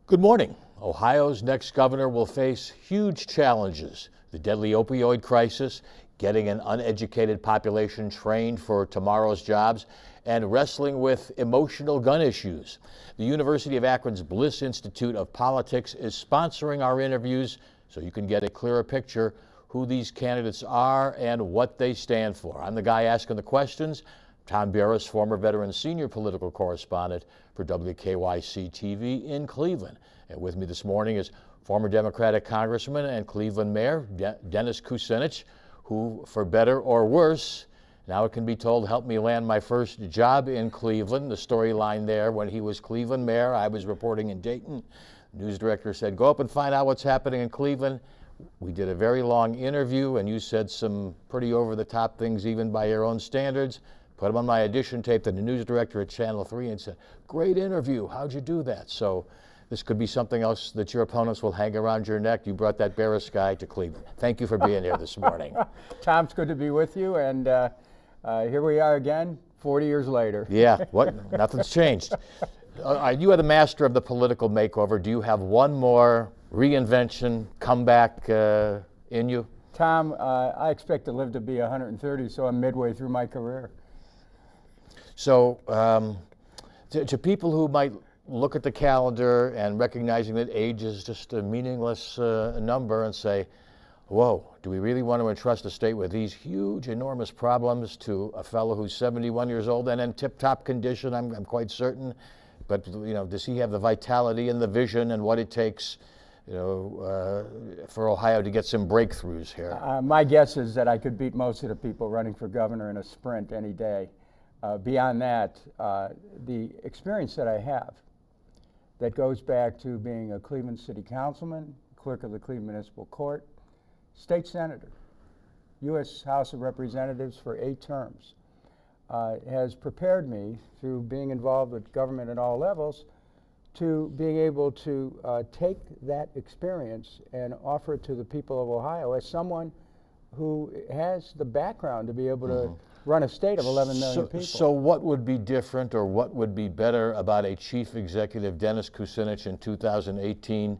Good morning. Ohio's next governor will face huge challenges: the deadly opioid crisis, getting an uneducated population trained for tomorrow's jobs, and wrestling with emotional gun issues. The University of Akron's Bliss Institute of Politics is sponsoring our interviews so you can get a clearer picture who these candidates are and what they stand for. I'm the guy asking the questions. Tom Beres, former veteran senior political correspondent for WKYC TV in Cleveland. And with me this morning is former Democratic Congressman and Cleveland Mayor Dennis Kucinich, who, for better or worse, now it can be told, helped me land my first job in Cleveland. The storyline there, when he was Cleveland Mayor, I was reporting in Dayton. The news director said, go up and find out what's happening in Cleveland. We did a very long interview, and you said some pretty over-the-top things, even by your own standards. Put them on my audition tape to the news director at Channel 3 and said, great interview, how'd you do that? So this could be something else that your opponents will hang around your neck. You brought that Beres guy to Cleveland. Thank you for being here this morning. Tom, it's good to be with you, and here we are again, 40 years later. Yeah, nothing's changed. You are the master of the political makeover. Do you have one more reinvention, comeback in you? Tom, I expect to live to be 130, so I'm midway through my career. So to people who might look at the calendar and recognizing that age is just a meaningless number and say, whoa, do we really want to entrust a state with these huge, enormous problems to a fellow who's 71 years old and in tip-top condition, I'm quite certain, but you know, does he have the vitality and the vision and what it takes, you know, for Ohio to get some breakthroughs here? My guess is that I could beat most of the people running for governor in a sprint any day. Beyond that, the experience that I have that goes back to being a Cleveland City Councilman, clerk of the Cleveland Municipal Court, state senator, U.S. House of Representatives for 8 terms, has prepared me through being involved with government at all levels to being able to take that experience and offer it to the people of Ohio as someone who has the background to be able to run a state of 11 million people. So what would be different or what would be better about a chief executive, Dennis Kucinich, in 2018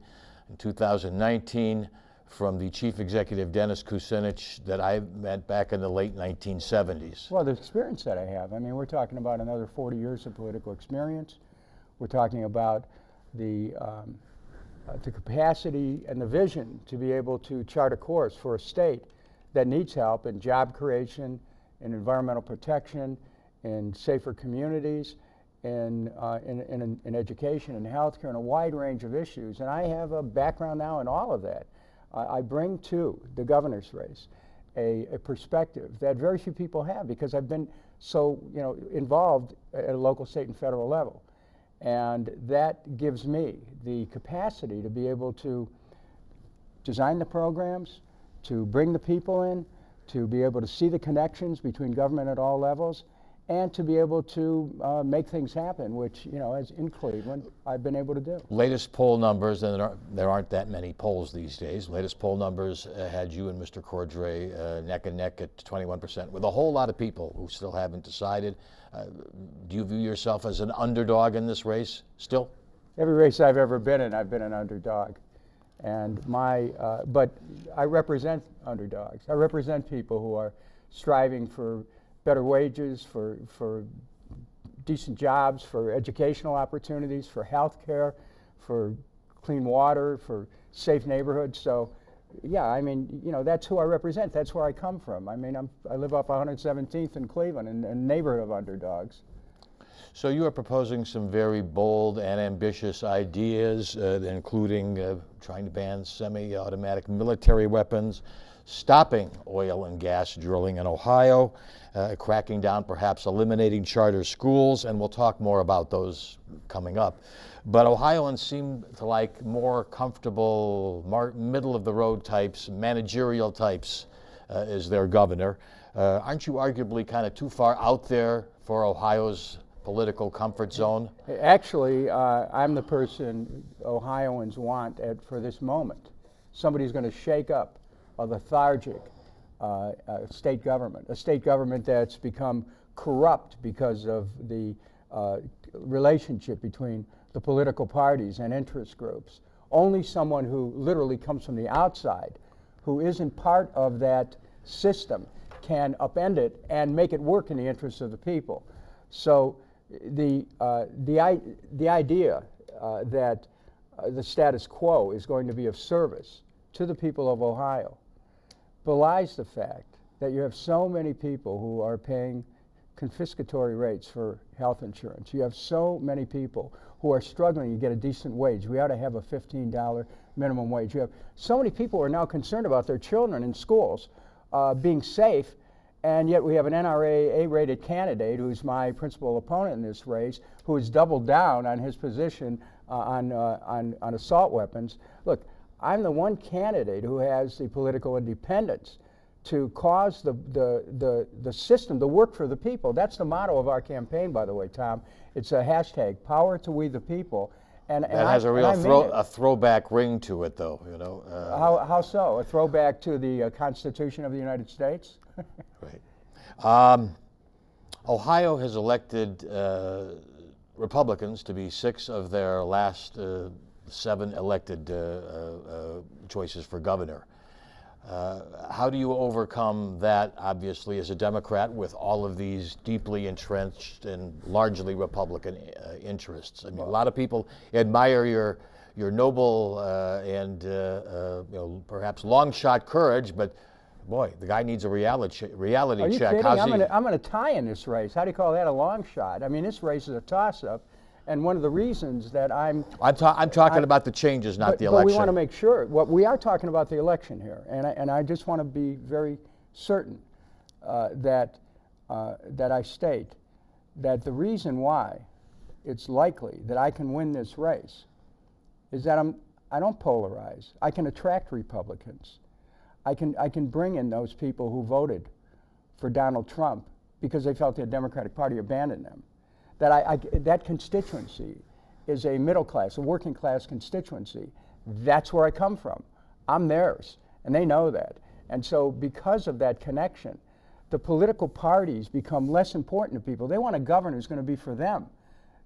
and 2019 from the chief executive, Dennis Kucinich, that I met back in the late 1970s? Well, the experience that I have, I mean, we're talking about another 40 years of political experience. We're talking about the capacity and the vision to be able to chart a course for a state that needs help in job creation, in environmental protection, in safer communities, in education and healthcare, and a wide range of issues. And I have a background now in all of that. I bring to the governor's race a perspective that very few people have, because I've been so involved at a local, state, and federal level. And that gives me the capacity to be able to design the programs, to bring the people in, to be able to see the connections between government at all levels, and to be able to make things happen, which, as in Cleveland, I've been able to do. Latest poll numbers, and there aren't that many polls these days, latest poll numbers had you and Mr. Cordray neck and neck at 21%, with a whole lot of people who still haven't decided. Do you view yourself as an underdog in this race still? Every race I've ever been in, I've been an underdog. And but I represent underdogs. I represent people who are striving for better wages, for decent jobs, for educational opportunities, for health care, for clean water, for safe neighborhoods. So, yeah, I mean, that's who I represent. That's where I come from. I mean, I live off 117th in Cleveland, in a neighborhood of underdogs. So you are proposing some very bold and ambitious ideas, including trying to ban semi-automatic military weapons, stopping oil and gas drilling in Ohio, cracking down, perhaps eliminating charter schools, and we'll talk more about those coming up. But Ohioans seem to like more comfortable, middle-of-the-road types, managerial types as their governor. Aren't you arguably kind of too far out there for Ohio's political comfort zone? Actually, I'm the person Ohioans want for this moment. Somebody's going to shake up a lethargic state government, a state government that's become corrupt because of the relationship between the political parties and interest groups. Only someone who literally comes from the outside, who isn't part of that system, can upend it and make it work in the interests of the people. So the idea that the status quo is going to be of service to the people of Ohio belies the fact that you have so many people who are paying confiscatory rates for health insurance. You have so many people who are struggling to get a decent wage. We ought to have a $15 minimum wage. You have so many people who are now concerned about their children in schools being safe, and yet we have an NRA A-rated candidate who's my principal opponent in this race, who has doubled down on his position on assault weapons. Look, I'm the one candidate who has the political independence to cause the system to work for the people. That's the motto of our campaign, by the way, Tom. It's a hashtag, power to we the people. And that has a real throwback ring to it, though, you know. How so? A throwback to the Constitution of the United States? Right. Ohio has elected Republicans to be 6 of their last 7 elected choices for governor. How do you overcome that, obviously, as a Democrat with all of these deeply entrenched and largely Republican interests? I mean, a lot of people admire your noble and you know, perhaps long shot courage, but boy, the guy needs a reality check. Are you kidding? I'm going to tie in this race. How do you call that a long shot? I mean, this race is a toss-up. And one of the reasons that I'm talking about the changes, not the election. But we want to make sure. We are talking about the election here, and I just want to be very certain that I state that the reason why it's likely that I can win this race is that I don't polarize. I can attract Republicans. I can bring in those people who voted for Donald Trump because they felt the Democratic Party abandoned them. That constituency is a middle class, a working class constituency. That's where I come from. I'm theirs, and they know that. And so because of that connection, the political parties become less important to people. They want a governor who's going to be for them.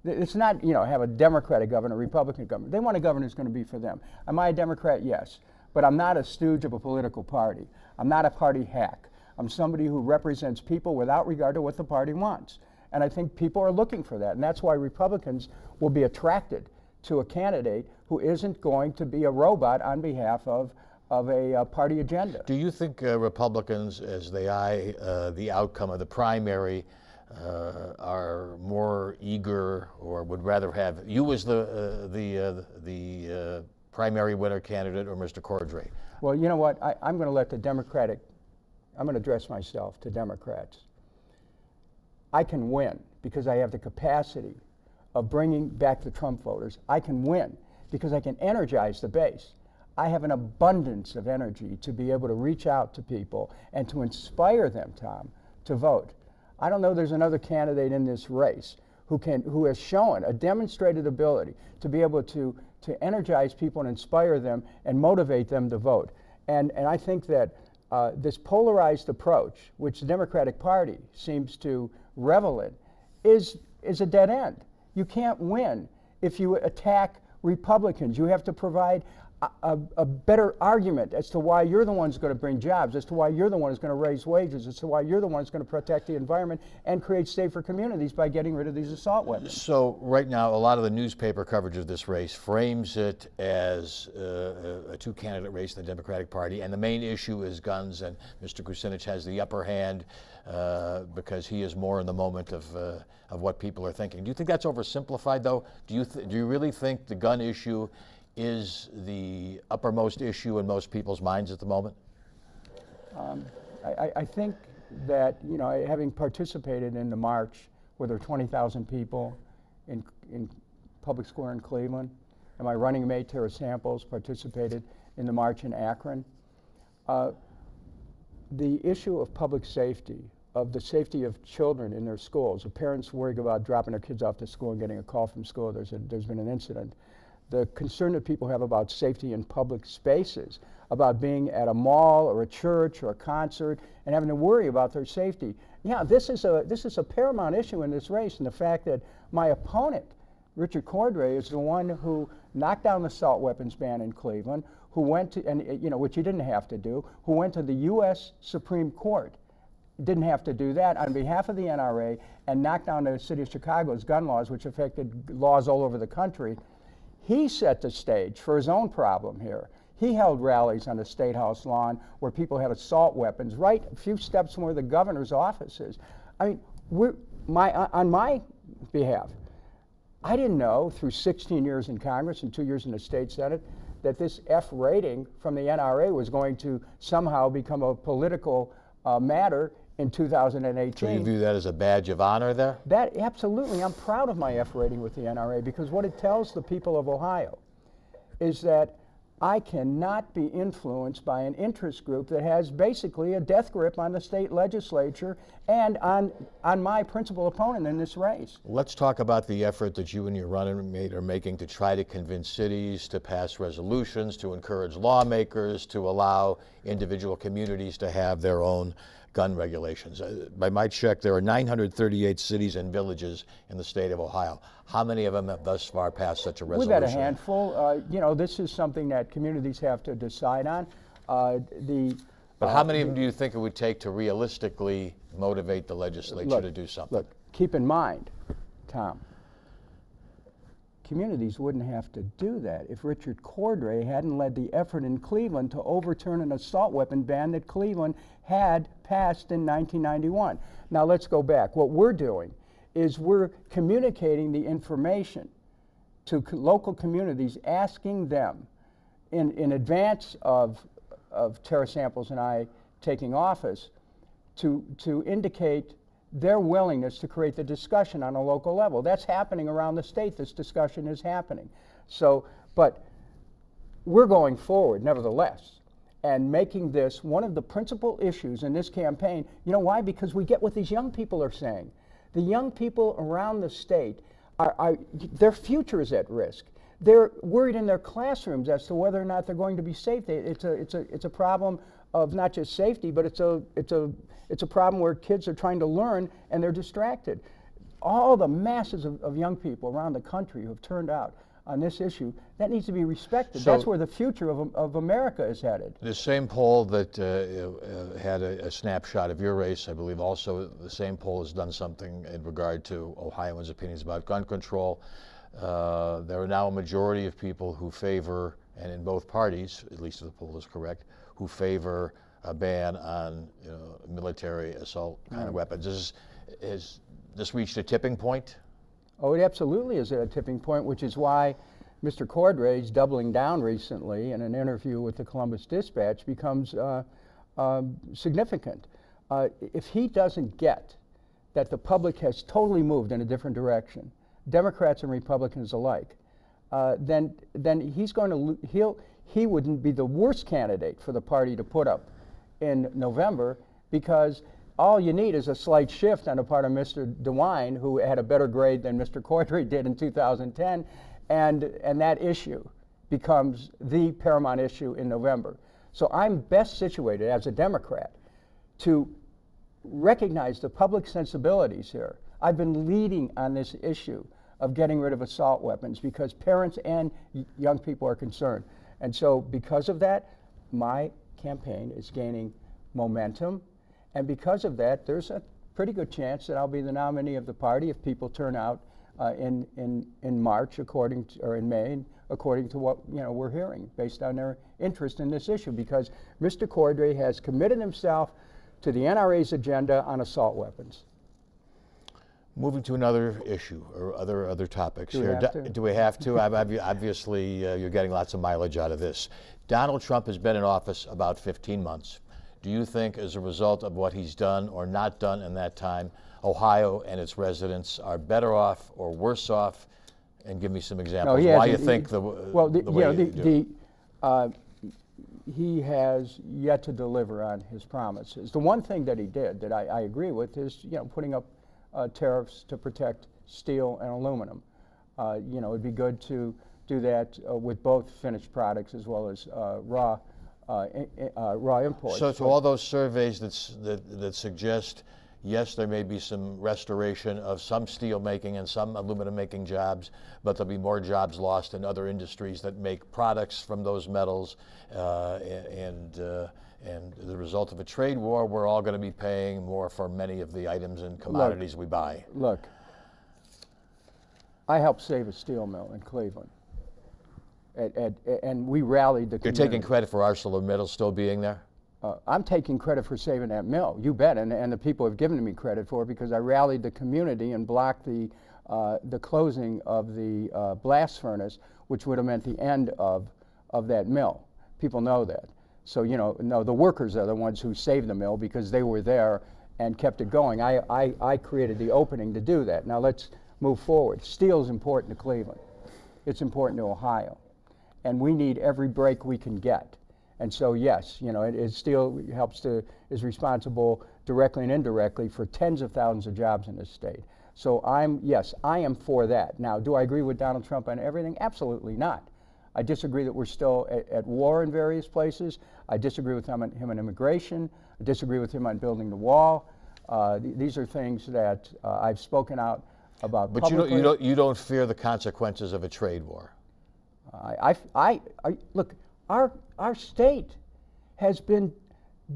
It's not, you know, have a Democratic governor, a Republican governor. They want a governor who's going to be for them. Am I a Democrat? Yes. But I'm not a stooge of a political party. I'm not a party hack. I'm somebody who represents people without regard to what the party wants. And I think people are looking for that. And that's why Republicans will be attracted to a candidate who isn't going to be a robot on behalf of a party agenda. Do you think Republicans, as they eye the outcome of the primary, are more eager or would rather have you as the primary winner candidate or Mr. Cordray? Well, you know what? I'm going to let I'm going to address myself to Democrats. I can win because I have the capacity of bringing back the Trump voters. I can win because I can energize the base. I have an abundance of energy to be able to reach out to people and to inspire them, Tom, to vote. I don't know there's another candidate in this race who has shown a demonstrated ability to be able to energize people and inspire them and motivate them to vote. And I think that this polarized approach, which the Democratic Party seems to revel in, is a dead end. You can't win if you attack Republicans. You have to provide a better argument as to why you're the one who's going to bring jobs, as to why you're the one who's going to raise wages, as to why you're the one who's going to protect the environment and create safer communities by getting rid of these assault weapons. So right now, a lot of the newspaper coverage of this race frames it as a two-candidate race in the Democratic Party, and the main issue is guns, and Mr. Kucinich has the upper hand because he is more in the moment of what people are thinking. Do you think that's oversimplified, though? Do you really think the gun issue is the uppermost issue in most people's minds at the moment? I think that, you know, having participated in the march where there were 20,000 people in Public Square in Cleveland, and my running mate, Tara Samples, participated in the march in Akron, the issue of public safety, of the safety of children in their schools, of parents worried about dropping their kids off to school and getting a call from school, there's been an incident. The concern that people have about safety in public spaces, about being at a mall or a church or a concert and having to worry about their safety. Yeah, this is a paramount issue in this race, and the fact that my opponent Richard Cordray is the one who knocked down the assault weapons ban in Cleveland, who went to, and which he didn't have to do, who went to the U.S. Supreme Court, didn't have to do that, on behalf of the NRA, and knocked down the city of Chicago's gun laws, which affected laws all over the country. He set the stage for his own problem here. He held rallies on the State House lawn where people had assault weapons right a few steps from where the governor's office is. I mean, on my behalf, I didn't know through 16 years in Congress and 2 years in the state Senate that this F rating from the NRA was going to somehow become a political matter in 2018. So you view that as a badge of honor there? That, absolutely. I'm proud of my F rating with the NRA, because what it tells the people of Ohio is that I cannot be influenced by an interest group that has basically a death grip on the state legislature and on my principal opponent in this race. Let's talk about the effort that you and your running mate are making to try to convince cities to pass resolutions, to encourage lawmakers, to allow individual communities to have their own gun regulations. By my check, there are 938 cities and villages in the state of Ohio. How many of them have thus far passed such a resolution? We've had a handful. This is something that communities have to decide on. But how many of them do you think it would take to realistically motivate the legislature to do something? Look, keep in mind, Tom, communities wouldn't have to do that if Richard Cordray hadn't led the effort in Cleveland to overturn an assault weapon ban that Cleveland had passed in 1991. Now let's go back. What we're doing is we're communicating the information to local communities, asking them in advance of Tara Samples and I taking office to indicate their willingness to create the discussion on a local level. That's happening around the state. This discussion is happening. So, but we're going forward nevertheless and making this one of the principal issues in this campaign. You know why? Because we get what these young people are saying. The young people around the state, their future is at risk. They're worried in their classrooms as to whether or not they're going to be safe. It's a problem of not just safety, but it's a problem where kids are trying to learn and they're distracted. All the masses of young people around the country who have turned out on this issue, that needs to be respected. So that's where the future of America is headed. The same poll that had a snapshot of your race, I believe also the same poll has done something in regard to Ohioans' opinions about gun control. There are now a majority of people who favor, and in both parties, at least if the poll is correct, who favor a ban on military assault kind of weapons. Has this reached a tipping point? Oh, it absolutely is at a tipping point, which is why Mr. Cordray's doubling down recently in an interview with the Columbus Dispatch becomes significant. If he doesn't get that the public has totally moved in a different direction, Democrats and Republicans alike, then he's going to he wouldn't be the worst candidate for the party to put up in November, because all you need is a slight shift on the part of Mr. DeWine, who had a better grade than Mr. Cordray did in 2010, and that issue becomes the paramount issue in November. So I'm best situated as a Democrat to recognize the public sensibilities here. I've been leading on this issue of getting rid of assault weapons because parents and young people are concerned. And so because of that, my campaign is gaining momentum. And because of that, there's a pretty good chance that I'll be the nominee of the party if people turn out in March, or in May, according to what we're hearing, based on their interest in this issue. Because Mr. Cordray has committed himself to the NRA's agenda on assault weapons. Moving to another issue or other topics here. Do we have to? Obviously, you're getting lots of mileage out of this. Donald Trump has been in office about 15 months. Do you think, as a result of what he's done or not done in that time, Ohio and its residents are better off or worse off? And give me some examples why you think the way you do. He has yet to deliver on his promises. The one thing that he did that I agree with is putting up tariffs to protect steel and aluminum. It'd be good to do that with both finished products as well as raw imports. So to all those surveys that suggest Yes, there may be some restoration of some steel making and some aluminum making jobs, but there'll be more jobs lost in other industries that make products from those metals, and the result of a trade war, we're all going to be paying more for many of the items and commodities we buy. Look, I helped save a steel mill in Cleveland, and we rallied the community. You're taking credit for ArcelorMittal still being there? I'm taking credit for saving that mill, you bet, and the people have given me credit for it because I rallied the community and blocked the closing of the blast furnace, which would have meant the end of that mill. People know that. So, no, the workers are the ones who saved the mill because they were there and kept it going. I created the opening to do that. Now let's move forward. Steel is important to Cleveland. It's important to Ohio. And we need every break we can get. And so, yes, steel is responsible directly and indirectly for tens of thousands of jobs in this state. So yes, I am for that. Now, do I agree with Donald Trump on everything? Absolutely not. I disagree that we're still at war in various places. I disagree with him on immigration. I disagree with him on building the wall. These are things that I've spoken out about publicly. But you don't fear the consequences of a trade war? Look, our state has been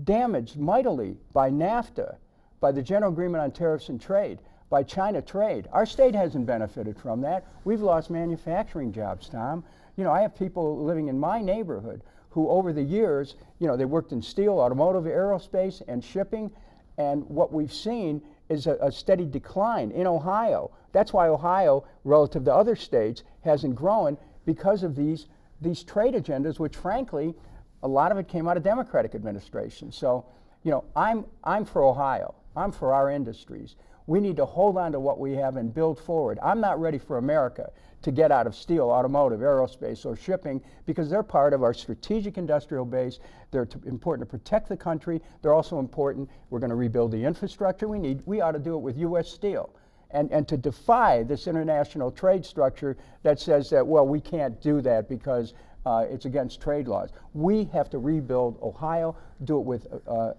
damaged mightily by NAFTA, by the General Agreement on Tariffs and Trade, by China trade. Our state hasn't benefited from that. We've lost manufacturing jobs, Tom. I have people living in my neighborhood who over the years, they worked in steel, automotive, aerospace, and shipping, and what we've seen is a steady decline in Ohio. That's why Ohio, relative to other states, hasn't grown, because of these trade agendas, which frankly, a lot of it came out of Democratic administration. So, I'm for Ohio. I'm for our industries. We need to hold on to what we have and build forward. I'm not ready for America to get out of steel, automotive, aerospace, or shipping, because they're part of our strategic industrial base. They're important to protect the country. They're also important. We're going to rebuild the infrastructure we need. We ought to do it with U.S. steel. And to defy this international trade structure that says that, well, we can't do that because it's against trade laws. We have to rebuild Ohio, do it with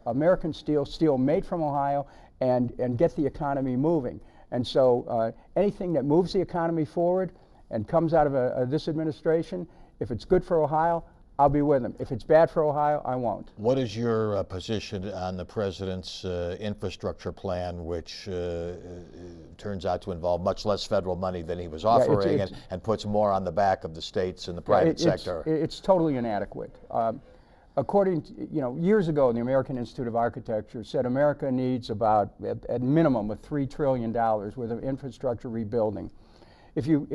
American steel made from Ohio, and get the economy moving. And so anything that moves the economy forward and comes out of this administration, if it's good for Ohio, I'll be with them. If it's bad for Ohio, I won't. What is your position on the president's infrastructure plan, which turns out to involve much less federal money than he was offering, and puts more on the back of the states and the private sector? It's totally inadequate. According to, years ago, the American Institute of Architecture said America needs about, at minimum, of $3 trillion worth of infrastructure rebuilding. If you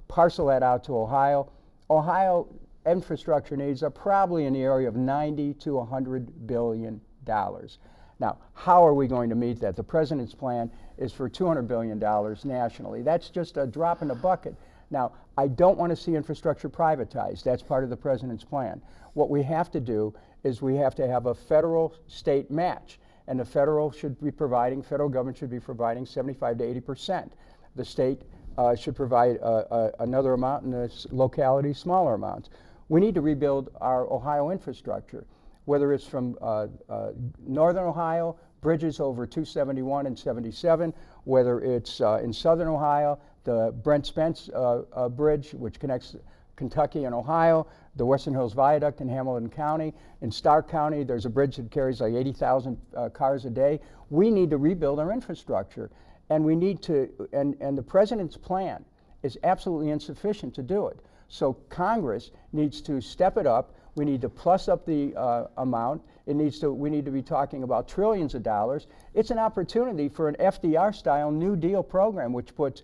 parcel that out to Ohio, Ohio infrastructure needs are probably in the area of $90 to $100 billion. Now, how are we going to meet that? The president's plan is for $200 billion nationally. That's just a drop in the bucket. Now, I don't want to see infrastructure privatized. That's part of the president's plan. What we have to do is we have to have a federal-state match, and the federal government should be providing 75 to 80%. The state should provide another amount, and the locality smaller amounts. We need to rebuild our Ohio infrastructure, whether it's from northern Ohio, bridges over 271 and 77, whether it's in southern Ohio, the Brent Spence Bridge, which connects Kentucky and Ohio, the Western Hills Viaduct in Hamilton County. In Stark County, there's a bridge that carries like 80,000 cars a day. We need to rebuild our infrastructure. And we need to, and the president's plan is absolutely insufficient to do it. So Congress needs to step it up. We need to plus up the amount. We need to be talking about trillions of dollars. It's an opportunity for an FDR-style New Deal program, which puts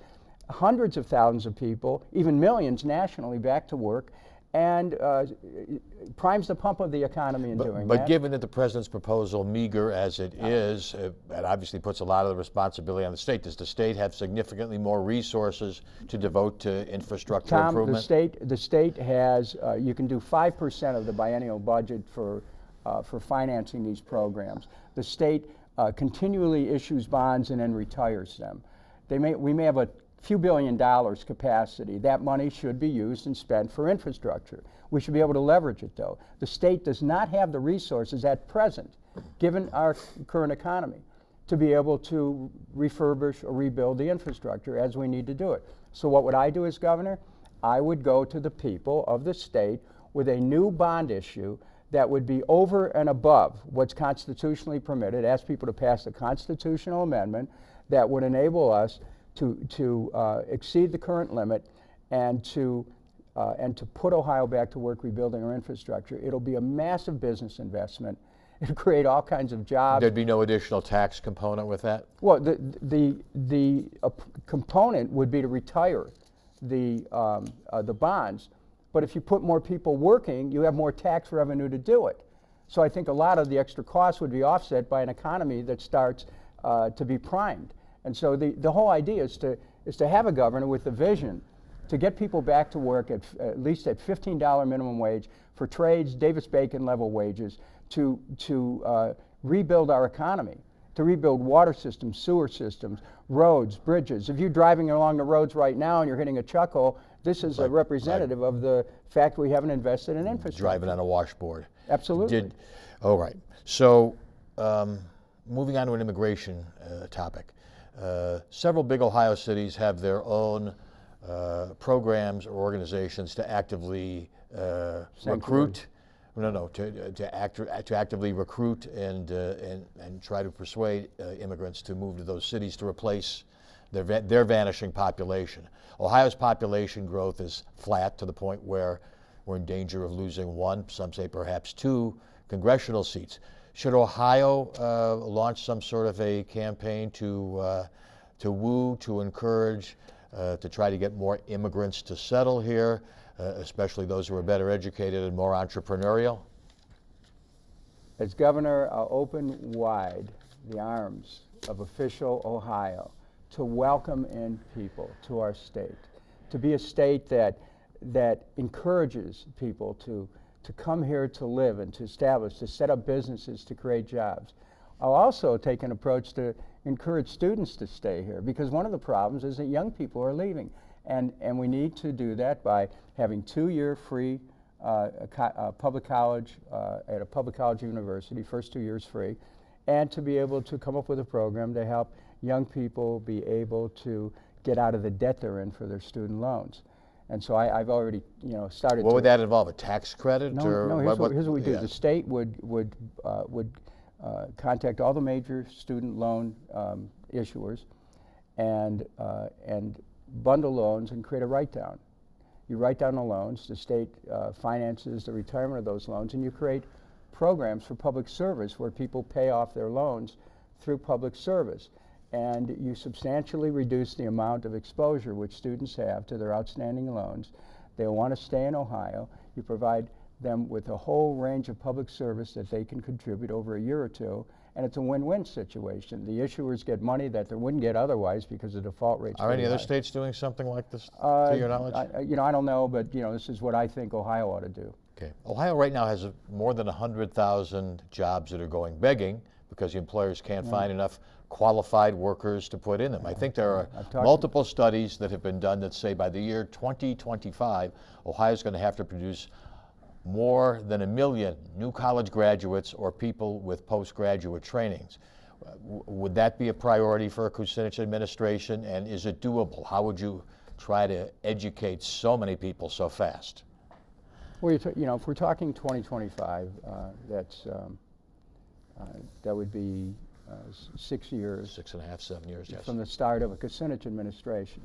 hundreds of thousands of people, even millions nationally, back to work, and primes the pump of the economy in doing that. But given that the president's proposal, meager as it is, it obviously puts a lot of the responsibility on the state. Does the state have significantly more resources to devote to infrastructure improvement? The state has, you can do 5% of the biennial budget for financing these programs. The state continually issues bonds and then retires them. We may have a few $1 billion capacity. That money should be used and spent for infrastructure. We should be able to leverage it, though. The state does not have the resources at present given our current economy, to be able to refurbish or rebuild the infrastructure as we need to do it. So what would I do as governor? I would go to the people of the state with a new bond issue that would be over and above what's constitutionally permitted, ask people to pass a constitutional amendment that would enable us to exceed the current limit and to put Ohio back to work rebuilding our infrastructure. It'll be a massive business investment. It'll create all kinds of jobs. There'd be no additional tax component with that? Well, the component would be to retire the bonds. But if you put more people working, you have more tax revenue to do it. So I think a lot of the extra costs would be offset by an economy that starts to be primed. And so the whole idea is to have a governor with the vision to get people back to work at least at $15 minimum wage for trades, Davis-Bacon level wages, to rebuild our economy, to rebuild water systems, sewer systems, roads, bridges. If you're driving along the roads right now and you're hitting a chuckle, this is a representative of the fact we haven't invested in infrastructure. Driving on a washboard. Absolutely. All right. So moving on to an immigration topic. Several big Ohio cities have their own programs or organizations to actively recruit. To actively recruit and try to persuade immigrants to move to those cities to replace their vanishing population. Ohio's population growth is flat to the point where we're in danger of losing one, some say perhaps two, congressional seats. Should Ohio launch some sort of a campaign to woo, to encourage, to try to get more immigrants to settle here, especially those who are better educated and more entrepreneurial? As governor, I'll open wide the arms of official Ohio to welcome in people to our state, to be a state that encourages people to come here to live and to establish, to set up businesses, to create jobs. I'll also take an approach to encourage students to stay here, because one of the problems is that young people are leaving. And we need to do that by having 2-year free public college at a public college university, first 2 years free, and to be able to come up with a program to help young people be able to get out of the debt they're in for their student loans. And so I've already, started. What would that involve? A tax credit? No, or no. Here's what we do. Yeah. The state would contact all the major student loan issuers and bundle loans and create a write-down. You write down the loans, the state finances the retirement of those loans, and you create programs for public service where people pay off their loans through public service. And you substantially reduce the amount of exposure which students have to their outstanding loans. They'll want to stay in Ohio. You provide them with a whole range of public service that they can contribute over a year or two, and it's a win-win situation. The issuers get money that they wouldn't get otherwise because the default rates. Are any other states doing something like this, to your knowledge? I don't know, but this is what I think Ohio ought to do. Okay. Ohio right now has more than 100,000 jobs that are going begging because the employers can't find enough qualified workers to put in them. I think there are multiple studies that have been done that say by the year 2025, Ohio's going to have to produce more than 1 million new college graduates or people with postgraduate trainings. Would that be a priority for a Kucinich administration, and is it doable? How would you try to educate so many people so fast? Well, if we're talking 2025, that would be 6 years. 6.5, 7 years, yes. From the start of a Kucinich administration.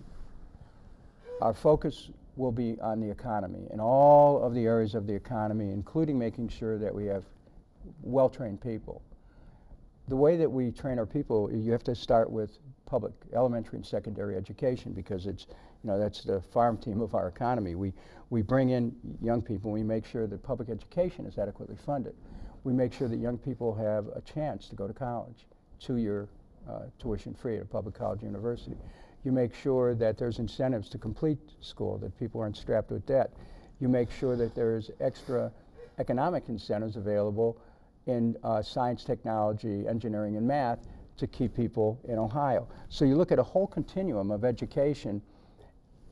Our focus will be on the economy and all of the areas of the economy, including making sure that we have well-trained people. The way that we train our people, you have to start with public elementary and secondary education, because it's, that's the farm team of our economy. We bring in young people, and we make sure that public education is adequately funded. We make sure that young people have a chance to go to college, 2-year tuition free at a public college university. You make sure that there's incentives to complete school, that people aren't strapped with debt. You make sure that there's extra economic incentives available in science, technology, engineering, and math to keep people in Ohio. So you look at a whole continuum of education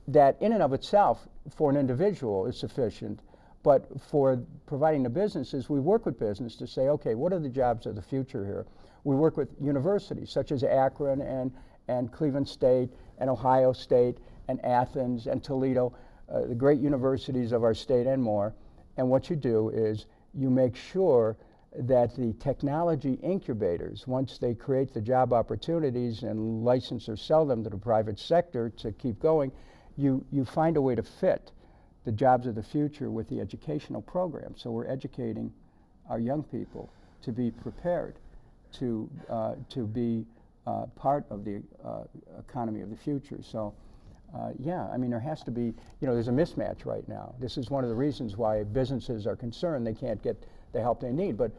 that in and of itself for an individual is sufficient, But for providing the businesses, we work with business to say, okay, what are the jobs of the future here? We work with universities such as Akron and Cleveland State and Ohio State and Athens and Toledo, the great universities of our state and more. And what you do is you make sure that the technology incubators, once they create the job opportunities and license or sell them to the private sector to keep going, you find a way to fit the jobs of the future with the educational program. So we're educating our young people to be prepared to be part of the economy of the future. So yeah, I mean, there has to be, there's a mismatch right now. This is one of the reasons why businesses are concerned they can't get the help they need. But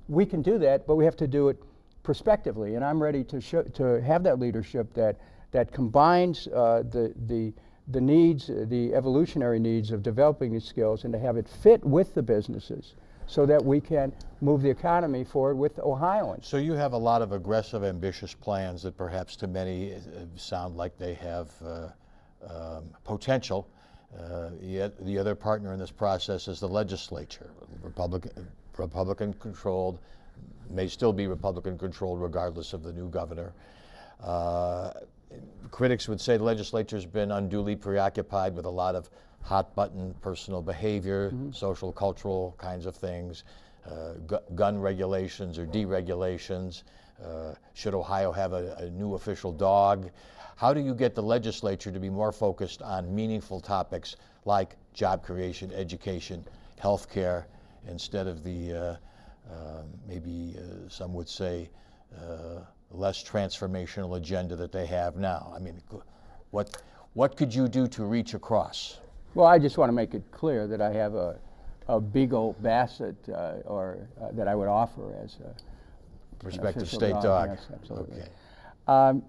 we can do that, but we have to do it prospectively. And I'm ready to have that leadership that combines the needs, the evolutionary needs of developing these skills, and to have it fit with the businesses so that we can move the economy forward with Ohioans. So you have a lot of aggressive, ambitious plans that perhaps to many sound like they have potential. Yet the other partner in this process is the legislature, Republican-controlled, may still be Republican-controlled regardless of the new governor. Critics would say the legislature's been unduly preoccupied with a lot of hot-button personal behavior, social, cultural kinds of things, gun regulations or deregulations. Should Ohio have a new official dog? How do you get the legislature to be more focused on meaningful topics like job creation, education, health care, instead of the, maybe some would say, less transformational agenda that they have now? I mean, what could you do to reach across? Well, I just want to make it clear that I have a Beagle Basset that I would offer as a prospective state dog. Yes, absolutely. Okay.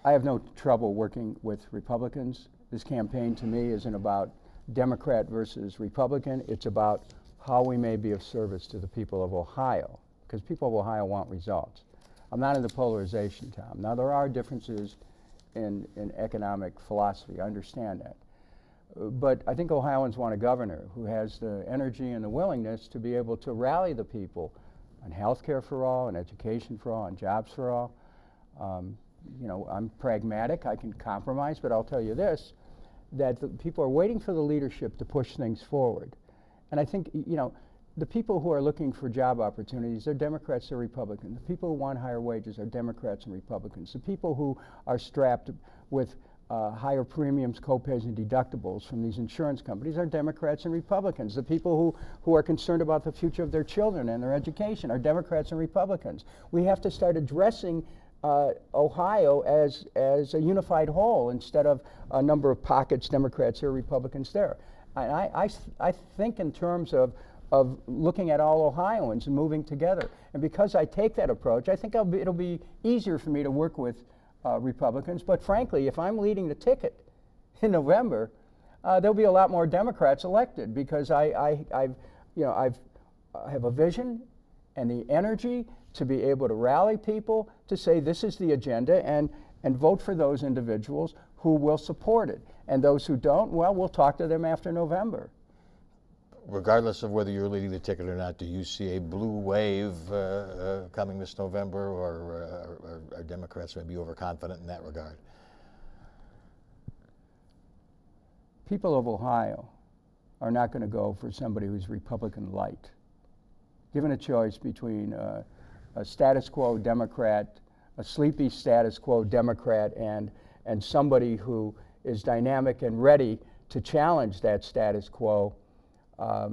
I have no trouble working with Republicans. This campaign to me isn't about Democrat versus Republican. It's about how we may be of service to the people of Ohio, because people of Ohio want results. I'm not into polarization, Tom. Now, there are differences in economic philosophy. I understand that. But I think Ohioans want a governor who has the energy and the willingness to be able to rally the people on health care for all, on education for all, on jobs for all. I'm pragmatic. I can compromise, but I'll tell you this, that the people are waiting for the leadership to push things forward. And I think, the people who are looking for job opportunities, they're Democrats, they're Republicans. The people who want higher wages are Democrats and Republicans. The people who are strapped with higher premiums, co-pays, and deductibles from these insurance companies are Democrats and Republicans. The people who are concerned about the future of their children and their education are Democrats and Republicans. We have to start addressing Ohio as a unified whole instead of a number of pockets, Democrats here, Republicans there. I think in terms of looking at all Ohioans and moving together. And because I take that approach, I think it'll be easier for me to work with Republicans. But frankly, if I'm leading the ticket in November, there'll be a lot more Democrats elected because I have a vision and the energy to be able to rally people to say this is the agenda and vote for those individuals who will support it. And those who don't, well, we'll talk to them after November. Regardless of whether you're leading the ticket or not, do you see a blue wave coming this November, or are Democrats maybe overconfident in that regard? People of Ohio are not going to go for somebody who's Republican light. Given a choice between a status quo Democrat, a sleepy status quo Democrat, and somebody who is dynamic and ready to challenge that status quo, I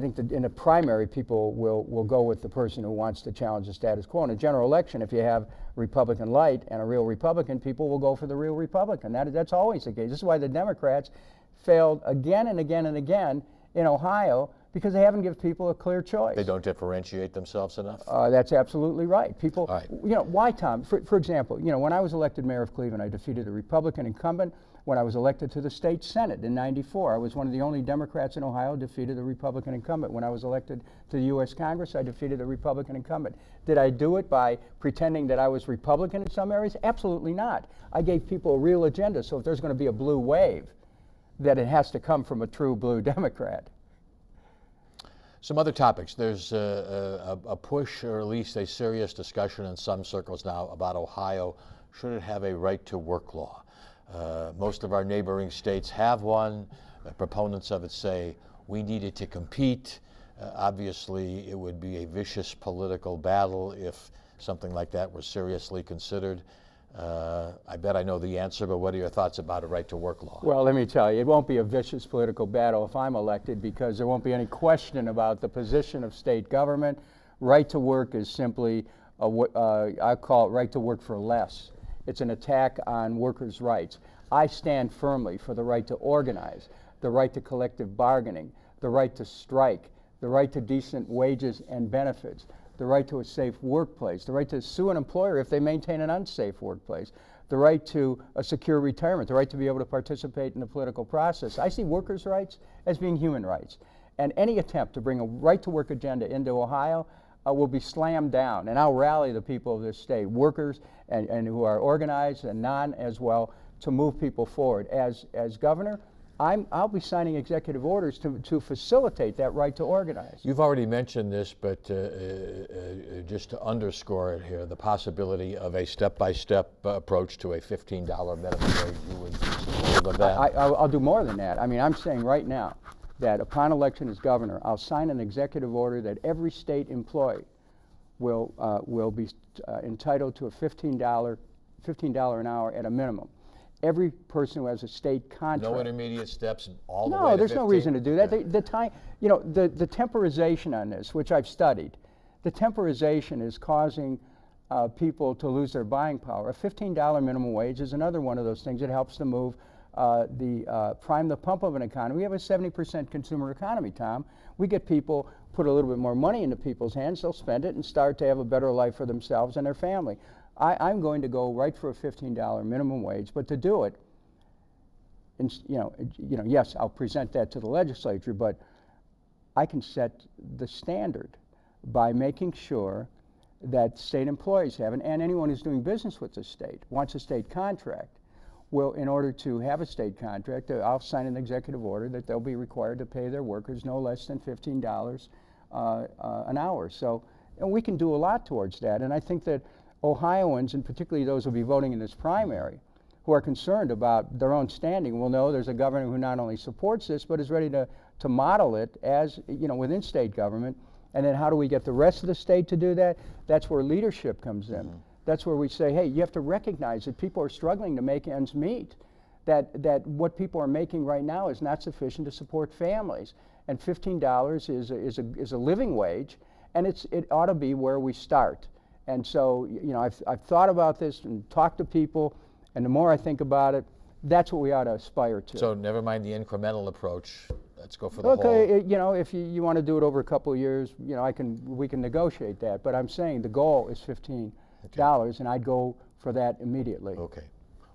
think that in a primary, people will go with the person who wants to challenge the status quo. In a general election, if you have Republican light and a real Republican, people will go for the real Republican. That's always the case. This is why the Democrats failed again and again and again in Ohio, because they haven't given people a clear choice. They don't differentiate themselves enough? That's absolutely right. People, right. Why, Tom? For example, when I was elected mayor of Cleveland, I defeated the Republican incumbent. When I was elected to the state Senate in '94, I was one of the only Democrats in Ohio who defeated the Republican incumbent. When I was elected to the U.S. Congress, I defeated the Republican incumbent. Did I do it by pretending that I was Republican in some areas? Absolutely not. I gave people a real agenda, so if there's going to be a blue wave, that it has to come from a true blue Democrat. Some other topics. There's a push, or at least a serious discussion in some circles now about Ohio. Should it have a right-to-work law? Most of our neighboring states have one. Proponents of it say we need it to compete. Obviously, it would be a vicious political battle if something like that were seriously considered. I bet I know the answer, but what are your thoughts about a right-to-work law? Well, let me tell you, it won't be a vicious political battle if I'm elected, because there won't be any question about the position of state government. Right to work is simply, I call it right to work for less. It's an attack on workers' rights. I stand firmly for the right to organize, the right to collective bargaining, the right to strike, the right to decent wages and benefits, the right to a safe workplace, the right to sue an employer if they maintain an unsafe workplace, the right to a secure retirement, the right to be able to participate in the political process. I see workers' rights as being human rights. And any attempt to bring a right-to-work agenda into Ohio will be slammed down. And I'll rally the people of this state, workers and who are organized and non as well, to move people forward. As governor, I'll be signing executive orders to facilitate that right to organize. You've already mentioned this, but just to underscore it here, the possibility of a step-by-step approach to a $15 minimum wage, you would support of that? I'll do more than that. I mean, I'm saying right now that upon election as governor, I'll sign an executive order that every state employee will be entitled to a $15 an hour at a minimum. Every person who has a state contract. No intermediate steps all the way to No, there's 15? no reason to do that. Yeah. The time, you know, the temporization on this, which I've studied, the temporization is causing people to lose their buying power. A $15 minimum wage is another one of those things that helps to move prime the pump of an economy. We have a 70% consumer economy, Tom. We get people, put a little bit more money into people's hands, they'll spend it and start to have a better life for themselves and their family. I'm going to go right for a $15 minimum wage, but to do it, yes, I'll present that to the legislature, but I can set the standard by making sure that state employees have, and anyone who's doing business with the state, wants a state contract, will, in order to have a state contract, I'll sign an executive order that they'll be required to pay their workers no less than $15 an hour. So, and we can do a lot towards that, and I think that Ohioans, and particularly those who will be voting in this primary, who are concerned about their own standing, will know there's a governor who not only supports this, but is ready to model it as, within state government. And then how do we get the rest of the state to do that? That's where leadership comes in. Mm-hmm. That's where we say, hey, you have to recognize that people are struggling to make ends meet, that what people are making right now is not sufficient to support families. And $15 is a living wage, and it ought to be where we start. And so, I've thought about this and talked to people, and the more I think about it, that's what we ought to aspire to. So never mind the incremental approach. Let's go for the whole. If you want to do it over a couple of years, we can negotiate that. But I'm saying the goal is $15, and I'd go for that immediately. Okay.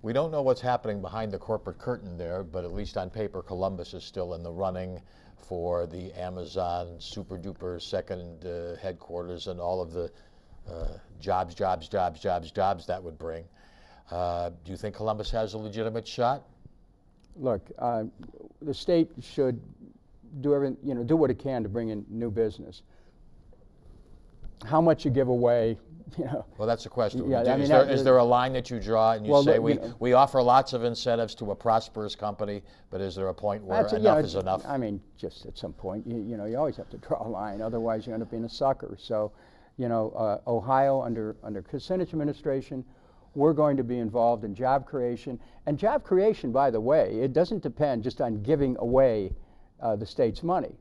We don't know what's happening behind the corporate curtain there, but at least on paper, Columbus is still in the running for the Amazon super-duper second headquarters and all of the jobs that would bring. Do you think Columbus has a legitimate shot? Look, the state should do everything, do what it can to bring in new business. How much you give away, Well, that's the question. Yeah, is there a line that you draw and you say we offer lots of incentives to a prosperous company, but is there a point where enough is enough? I mean, just at some point, you always have to draw a line, otherwise you end up being a sucker. So, Ohio under Kucinich administration, we're going to be involved in job creation. And job creation, by the way, it doesn't depend just on giving away the state's money.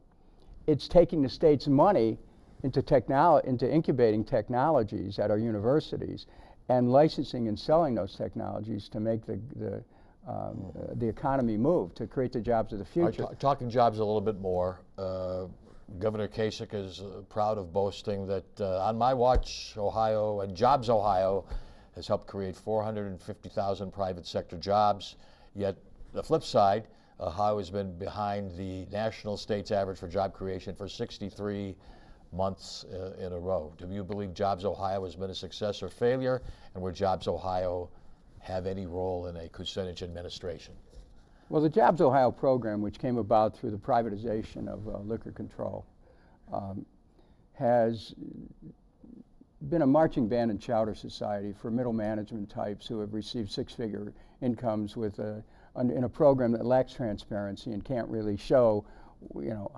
It's taking the state's money into incubating technologies at our universities and licensing and selling those technologies to make the economy move, to create the jobs of the future. Talking jobs a little bit more, Governor Kasich is proud of boasting that on my watch, Ohio and Jobs Ohio has helped create 450,000 private sector jobs. Yet the flip side, Ohio has been behind the national state's average for job creation for 63 months in a row. Do you believe Jobs Ohio has been a success or failure, and will Jobs Ohio have any role in a Kucinich administration? Well, the Jobs Ohio program, which came about through the privatization of liquor control, has been a marching band and chowder society for middle management types who have received six-figure incomes with in a program that lacks transparency and can't really show,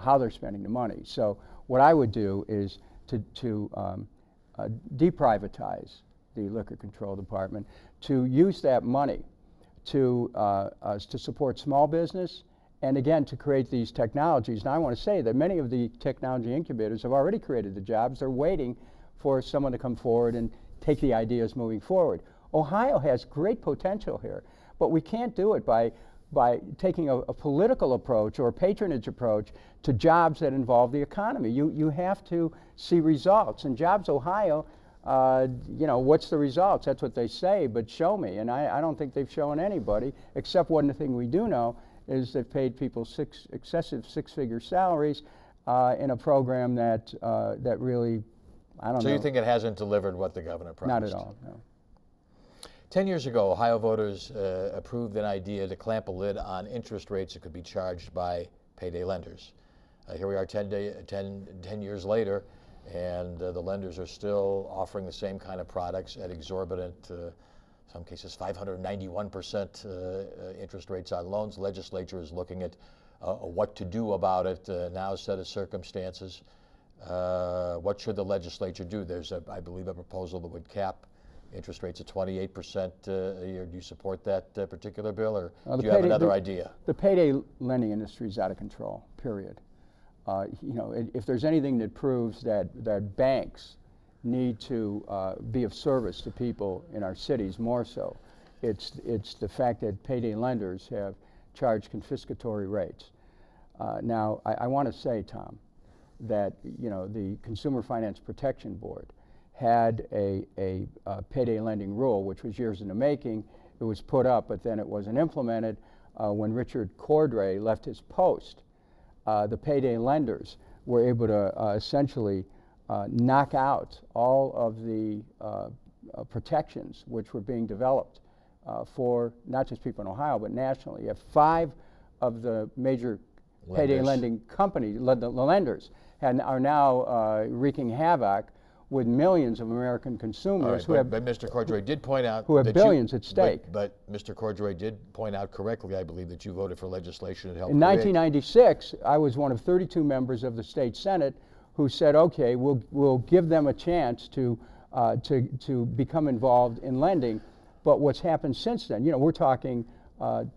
how they're spending the money. So what I would do is to deprivatize the liquor control department, to use that money to support small business, and again to create these technologies. And I want to say that many of the technology incubators have already created the jobs. They're waiting for someone to come forward and take the ideas moving forward. Ohio has great potential here, but we can't do it by taking a political approach or a patronage approach to jobs that involve the economy. You have to see results. And Jobs Ohio, what's the results? That's what they say, but show me. And I don't think they've shown anybody, except one thing we do know is they've paid people excessive six-figure salaries in a program that really, I don't know. So you think it hasn't delivered what the governor promised? Not at all, no. 10 years ago, Ohio voters approved an idea to clamp a lid on interest rates that could be charged by payday lenders. Here we are 10 years later, and the lenders are still offering the same kind of products at exorbitant, some cases 591% interest rates on loans. The legislature is looking at what to do about it now, set of circumstances. What should the legislature do? There's, I believe, a proposal that would cap interest rates at 28% a year. Do you support that particular bill, or do you have another idea? The payday lending industry is out of control, period. If there's anything that proves that banks need to be of service to people in our cities more so, it's the fact that payday lenders have charged confiscatory rates. Now, I want to say, Tom, that the Consumer Finance Protection Board had a payday lending rule, which was years in the making. It was put up, but then it wasn't implemented. When Richard Cordray left his post, the payday lenders were able to essentially knock out all of the protections which were being developed for not just people in Ohio, but nationally. You have 5 of the major payday lending companies, the lenders, are now wreaking havoc with millions of American consumers but Mr. Cordray did point out who have billions at stake. But Mr. Cordray did point out correctly, I believe, that you voted for legislation that helped. In 1996, I was one of 32 members of the state Senate who said, "Okay, we'll give them a chance to become involved in lending." But what's happened since then? We're talking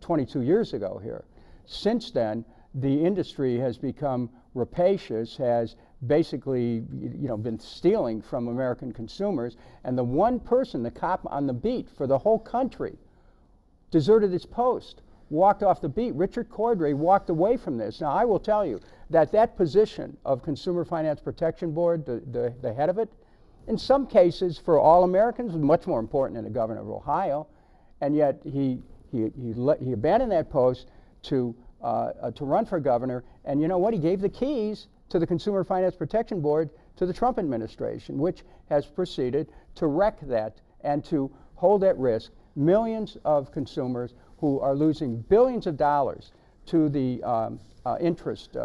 22 years ago here. Since then, the industry has become rapacious, has basically been stealing from American consumers, and the one person, the cop on the beat for the whole country, deserted his post, walked off the beat. Richard Cordray walked away from this. Now, I will tell you that position of Consumer Finance Protection Board, the head of it, in some cases for all Americans was much more important than the governor of Ohio, and yet he abandoned that post to run for governor. And you know what? He gave the keys to the Consumer Finance Protection Board to the Trump administration, which has proceeded to wreck that and to hold at risk millions of consumers who are losing billions of dollars to the interest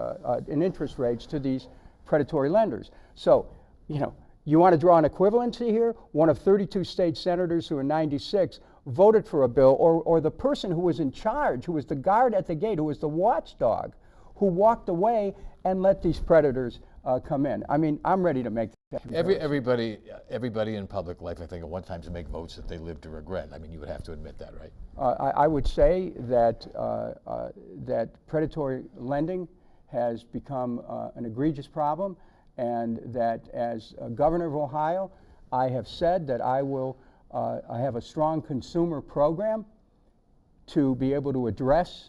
rates to these predatory lenders. So, you want to draw an equivalency here? One of 32 state senators who in '96 voted for a bill, or the person who was in charge, who was the guard at the gate, who was the watchdog, who walked away and let these predators come in. I mean, I'm ready to make that comparison. Everybody in public life, I think, at one time to make votes that they live to regret. I mean, you would have to admit that, right? I would say that that predatory lending has become an egregious problem, and that as governor of Ohio, I have said that I have a strong consumer program to be able to address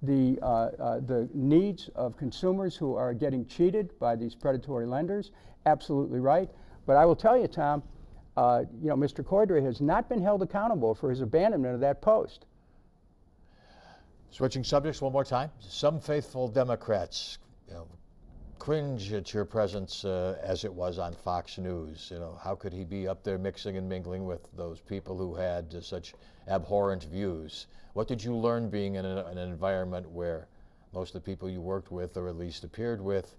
the needs of consumers who are getting cheated by these predatory lenders. Absolutely right. But I will tell you, Tom, Mr. Cordray has not been held accountable for his abandonment of that post. Switching subjects one more time. Some faithful Democrats cringe at your presence as it was on Fox News. You know, how could he be up there mixing and mingling with those people who had such abhorrent views? What did you learn being in an environment where most of the people you worked with, or at least appeared with,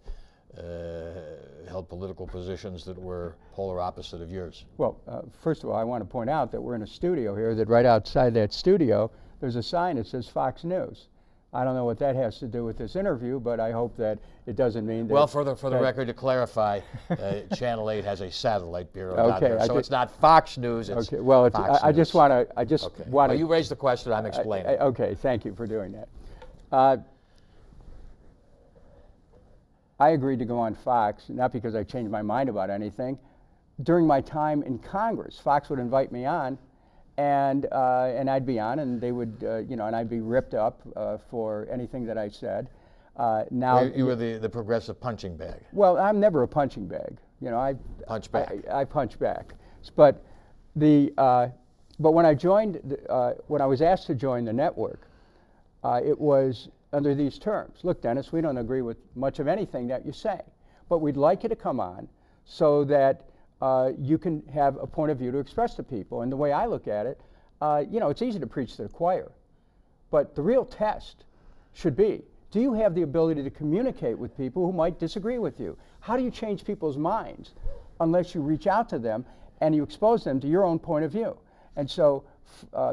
held political positions that were polar opposite of yours? Well, first of all, I want to point out that we're in a studio here, that right outside that studio, there's a sign that says Fox News. I don't know what that has to do with this interview, but I hope that it doesn't mean that... Well, for the record, to clarify, Channel 8 has a satellite bureau down Okay, here, so it's not Fox News, it's okay, well, Fox I just News. want to... Okay. Well, you raised the question, I'm explaining. Okay, thank you for doing that. I agreed to go on Fox, not because I changed my mind about anything. During my time in Congress, Fox would invite me on, and I'd be on, and they would, you know, and I'd be ripped up for anything that I said. Now you were the progressive punching bag. Well, I'm never a punching bag. You know, I punch back. I punch back. But but when I joined, when I was asked to join the network, it was under these terms. Look, Dennis, we don't agree with much of anything that you say, but we'd like you to come on so that you can have a point of view to express to people. And the way I look at it, you know, it's easy to preach to the choir, but the real test should be, do you have the ability to communicate with people who might disagree with you? How do you change people's minds unless you reach out to them and you expose them to your own point of view? And so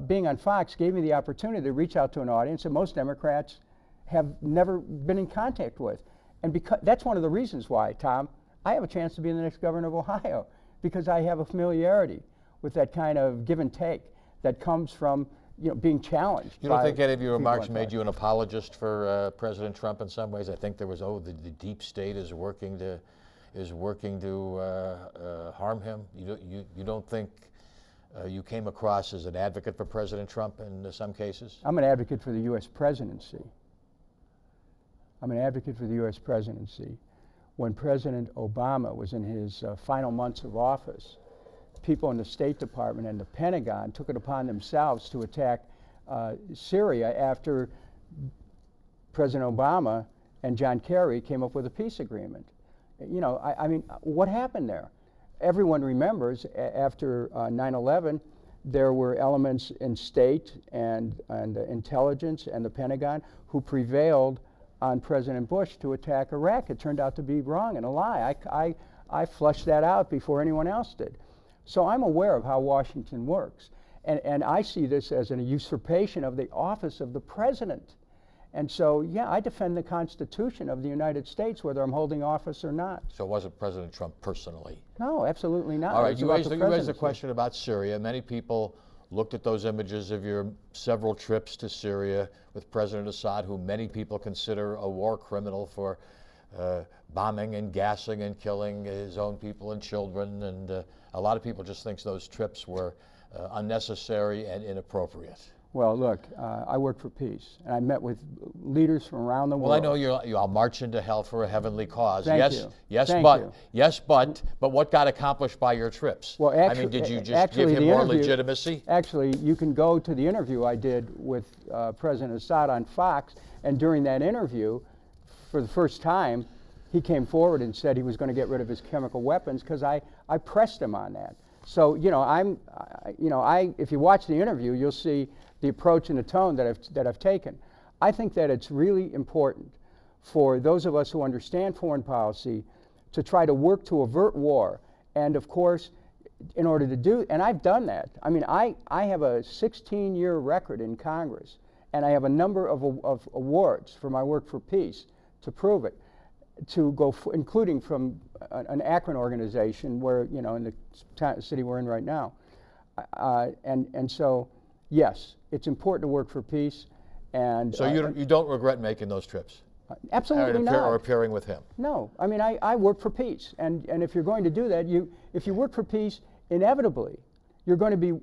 being on Fox gave me the opportunity to reach out to an audience that most Democrats have never been in contact with. And because that's one of the reasons why, Tom, I have a chance to be the next governor of Ohio, because I have a familiarity with that kind of give and take that comes from, you know, being challenged. You don't think any of your remarks made you an apologist for President Trump in some ways? I think there was, the deep state is working to harm him. You don't think you came across as an advocate for President Trump in some cases? I'm an advocate for the U.S. presidency. I'm an advocate for the U.S. presidency. When President Obama was in his final months of office, people in the State Department and the Pentagon took it upon themselves to attack Syria after President Obama and John Kerry came up with a peace agreement. You know, I mean, what happened there? Everyone remembers after 9/11, there were elements in state and intelligence and the Pentagon who prevailed on President Bush to attack Iraq. It turned out to be wrong and a lie. I flushed that out before anyone else did. So I'm aware of how Washington works. And I see this as a usurpation of the office of the president. And so, yeah, I defend the Constitution of the United States, whether I'm holding office or not. So it wasn't President Trump personally? No, absolutely not. All right, you raised a question about Syria. Many people looked at those images of your several trips to Syria with President Assad, who many people consider a war criminal for bombing and gassing and killing his own people and children. And a lot of people just think those trips were unnecessary and inappropriate. Well, look, I work for peace, and I met with leaders from around the world. Well, I know you'll march into hell for a heavenly cause. Thank you. Yes, but what got accomplished by your trips? Well, actually, I mean, did you just give him more legitimacy? Actually, you can go to the interview I did with President Assad on Fox, and during that interview, for the first time, he came forward and said he was going to get rid of his chemical weapons because I pressed him on that. So, you know, if you watch the interview, you'll see the approach and the tone that I've taken. I think that it's really important for those of us who understand foreign policy to try to work to avert war. And of course, in order to do, and I've done that. I mean, I have a 16-year record in Congress, and I have a number of awards for my work for peace to prove it, including from an Akron organization where, you know, in the city we're in right now. And so, yes, it's important to work for peace. And so you don't regret making those trips? Absolutely not. Or appearing with him? No. I mean, I work for peace. And if you're going to do that, if you work for peace, inevitably, you're going to be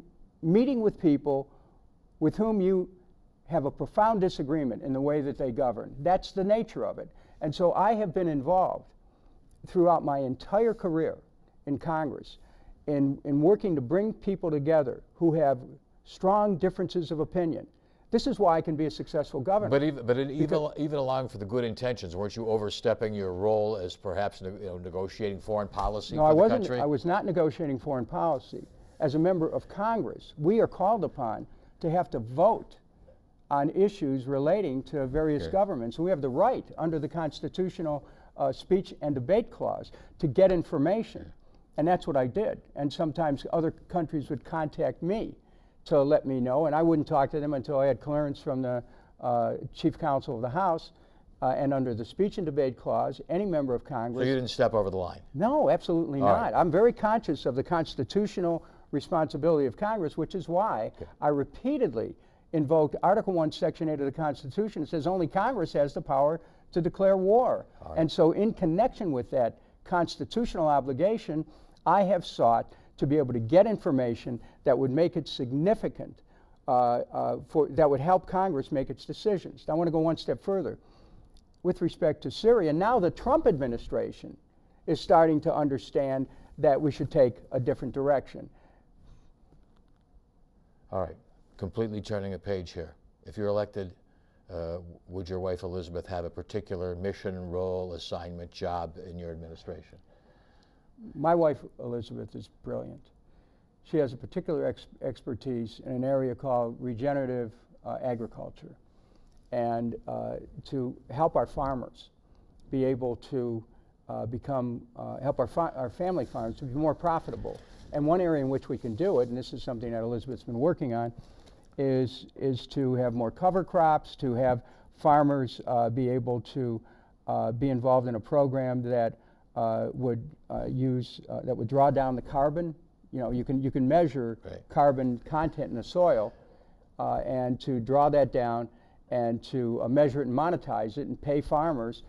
meeting with people with whom you have a profound disagreement in the way that they govern. That's the nature of it. And so I have been involved throughout my entire career in Congress in working to bring people together who have strong differences of opinion This is why I can be a successful governor. Even allowing for the good intentions, weren't you overstepping your role as perhaps negotiating foreign policy for the country? I was not negotiating foreign policy. As a member of Congress, we are called upon to have to vote on issues relating to various governments. And we have the right under the constitutional speech and debate clause to get information. And that's what I did. And sometimes other countries would contact me to let me know, and I wouldn't talk to them until I had clearance from the Chief Counsel of the House. And under the speech and debate clause, any member of Congress... So you didn't step over the line? No, absolutely not. Right. I'm very conscious of the constitutional responsibility of Congress, which is why I repeatedly invoked Article 1, Section 8 of the Constitution. It says only Congress has the power to declare war. Right. And so in connection with that constitutional obligation, I have sought to be able to get information that would make it significant, that would help Congress make its decisions. I want to go one step further. With respect to Syria, now the Trump administration is starting to understand that we should take a different direction. All right, completely turning a page here. If you're elected, would your wife Elizabeth have a particular mission, role, assignment, job in your administration? My wife Elizabeth is brilliant. She has a particular expertise in an area called regenerative agriculture, and to help our farmers be able to help our family farms to be more profitable. And one area in which we can do it, and this is something that Elizabeth's been working on, is to have more cover crops, to have farmers be able to be involved in a program that would draw down the carbon. You know, you can measure carbon content in the soil, and to draw that down and to measure it and monetize it and pay farmers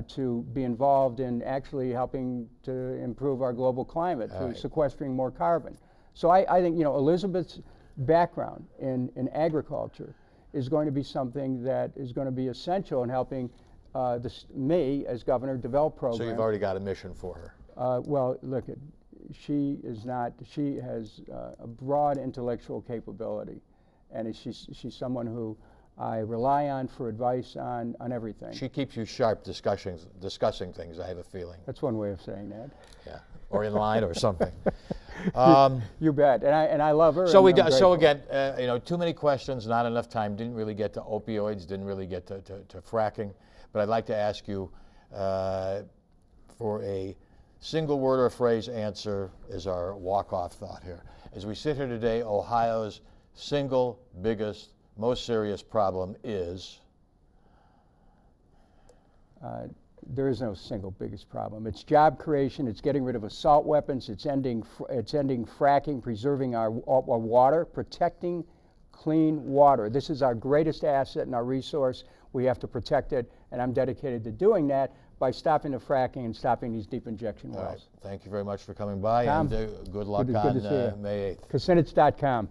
to be involved in actually helping to improve our global climate through sequestering more carbon. So I think, you know, Elizabeth's background in agriculture is going to be something that is going to be essential in helping me as governor develop programs. So you've already got a mission for her. Well, look, she has a broad intellectual capability, and she's someone who I rely on for advice on everything. She keeps you sharp discussing things, I have a feeling. That's one way of saying that. Yeah, or in line or something. You bet, and I love her. So again, you know, too many questions, not enough time. Didn't really get to opioids, didn't really get to fracking. But I'd like to ask you for a single word or phrase answer as our walk-off thought here. As we sit here today, Ohio's single biggest, most serious problem is? There is no single biggest problem. It's job creation. It's getting rid of assault weapons. It's ending fracking, preserving our water, protecting clean water. This is our greatest asset and our resource. We have to protect it, and I'm dedicated to doing that by stopping the fracking and stopping these deep injection wells. All right. Thank you very much for coming by, Tom, and good luck on May 8th. Kucinich.com.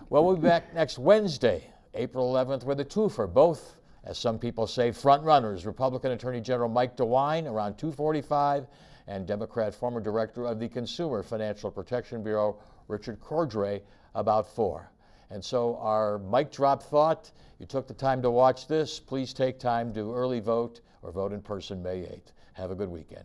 Well, we'll be back next Wednesday, April 11th, with a twofer. Both, as some people say, front runners. Republican Attorney General Mike DeWine around 2:45, and Democrat former Director of the Consumer Financial Protection Bureau, Richard Cordray, about 4. And so our mic drop thought, you took the time to watch this. Please take time to early vote or vote in person May 8th. Have a good weekend.